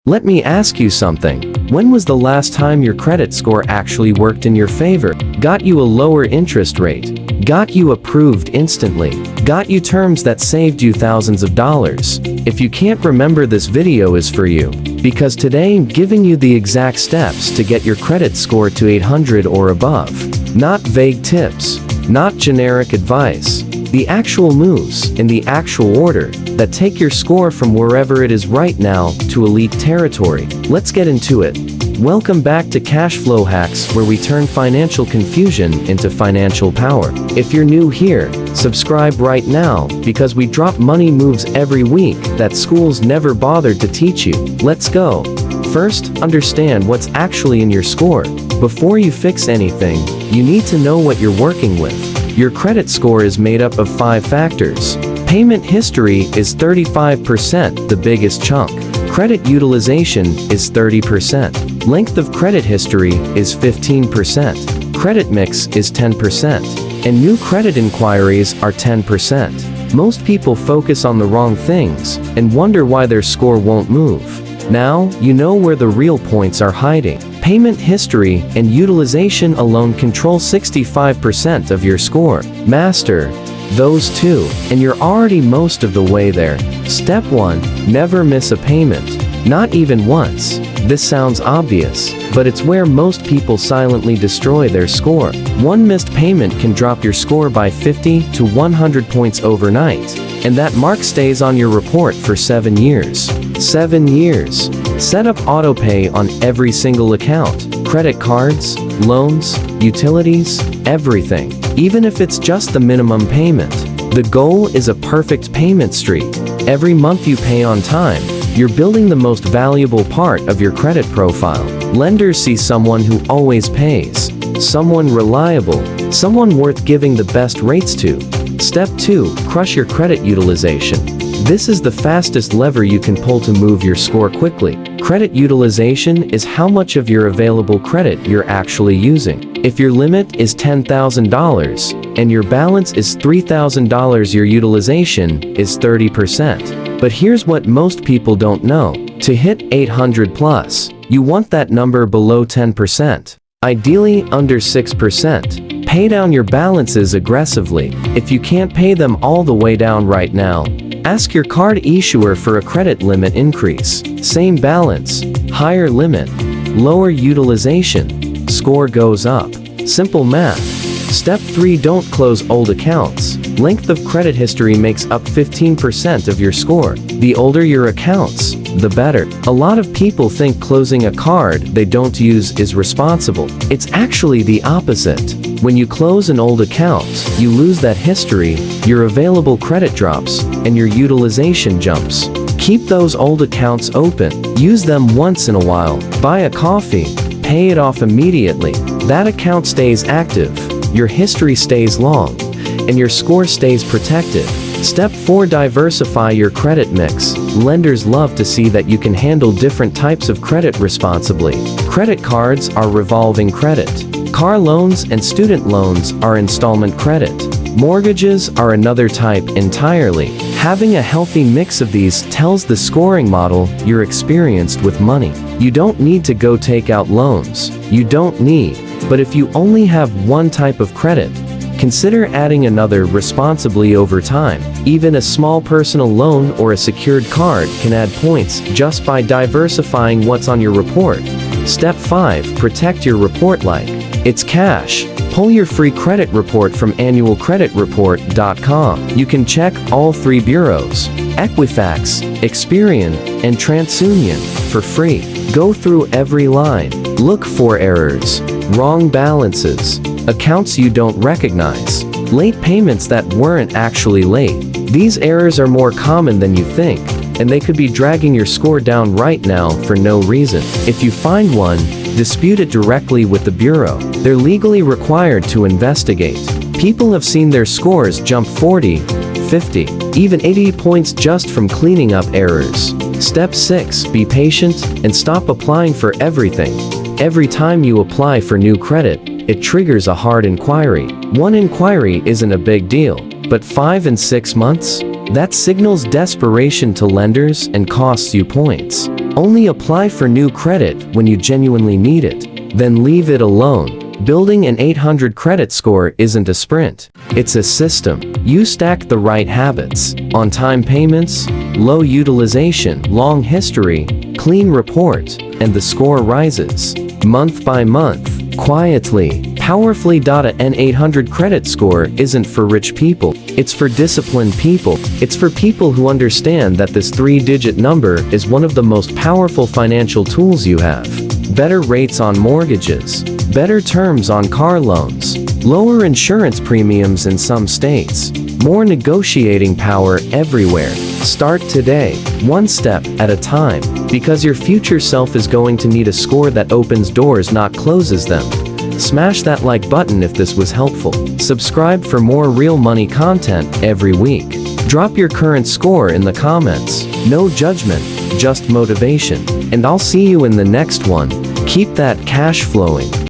Let me ask you something. When was the last time your credit score actually worked in your favor? Got you a lower interest rate? Got you approved instantly? Got you terms that saved you thousands of dollars? If you can't remember, this video is for you. Because today I'm giving you the exact steps to get your credit score to 800 or above. Not vague tips, not generic advice. The actual moves, in the actual order, that take your score from wherever it is right now to elite territory. Let's get into it. Welcome back to CashFlow Hacks, where we turn financial confusion into financial power. If you're new here, subscribe right now, because we drop money moves every week that schools never bothered to teach you. Let's go. First, understand what's actually in your score. Before you fix anything, you need to know what you're working with. Your credit score is made up of 5 factors. Payment history is 35%, the biggest chunk. Credit utilization is 30%. Length of credit history is 15%. Credit mix is 10%. And new credit inquiries are 10%. Most people focus on the wrong things and wonder why their score won't move. Now, you know where the real points are hiding. Payment history and utilization alone control 65% of your score. Master those two, and you're already most of the way there. Step 1. Never miss a payment. Not even once. This sounds obvious, but it's where most people silently destroy their score. One missed payment can drop your score by 50 to 100 points overnight, and that mark stays on your report for 7 years. 7 years. Set up autopay on every single account. Credit cards, loans, utilities, everything. Even if it's just the minimum payment. The goal is a perfect payment streak. Every month you pay on time, you're building the most valuable part of your credit profile. Lenders see someone who always pays. Someone reliable. Someone worth giving the best rates to. Step 2. Crush your credit utilization. This is the fastest lever you can pull to move your score quickly. Credit utilization is how much of your available credit you're actually using. If your limit is $10,000 and your balance is $3,000, your utilization is 30%. But here's what most people don't know. To hit 800 plus, you want that number below 10%. Ideally under 6%. Pay down your balances aggressively. If you can't pay them all the way down right now, ask your card issuer for a credit limit increase. Same balance, higher limit, lower utilization, score goes up. Simple math. Step 3. Don't close old accounts. Length of credit history makes up 15% of your score. The older your accounts, the better. A lot of people think closing a card they don't use is responsible. It's actually the opposite. When you close an old account, you lose that history, your available credit drops, and your utilization jumps. Keep those old accounts open. Use them once in a while. Buy a coffee. Pay it off immediately. That account stays active, your history stays long, and your score stays protected. Step 4. Diversify your credit mix. Lenders love to see that you can handle different types of credit responsibly. Credit cards are revolving credit. Car loans and student loans are installment credit. Mortgages are another type entirely. Having a healthy mix of these tells the scoring model you're experienced with money. You don't need to go take out loans. You don't need. But if you only have one type of credit, consider adding another responsibly over time. Even a small personal loan or a secured card can add points just by diversifying what's on your report. Step 5. Protect your report like it's cash. Pull your free credit report from annualcreditreport.com. You can check all 3 bureaus, Equifax, Experian, and TransUnion, for free. Go through every line. Look for errors, wrong balances, accounts you don't recognize, late payments that weren't actually late. These errors are more common than you think, and they could be dragging your score down right now for no reason. If you find one, dispute it directly with the bureau. They're legally required to investigate. People have seen their scores jump 40, 50, even 80 points just from cleaning up errors. Step 6. Be patient and stop applying for everything. Every time you apply for new credit, it triggers a hard inquiry. One inquiry isn't a big deal, but 5 and 6 months? That signals desperation to lenders and costs you points. Only apply for new credit when you genuinely need it, then leave it alone. Building an 800 credit score isn't a sprint. It's a system. You stack the right habits: on-time payments, low utilization, long history, clean report, and the score rises month by month, quietly, powerfully. An 800 credit score isn't for rich people. It's for disciplined people. It's for people who understand that this 3-digit number is one of the most powerful financial tools you have. Better rates on mortgages, better terms on car loans, lower insurance premiums in some states, more negotiating power everywhere. Start today, one step at a time, because your future self is going to need a score that opens doors, not closes them. Smash that like button if this was helpful. Subscribe for more real money content every week. Drop your current score in the comments. No judgment, just motivation. And I'll see you in the next one. Keep that cash flowing.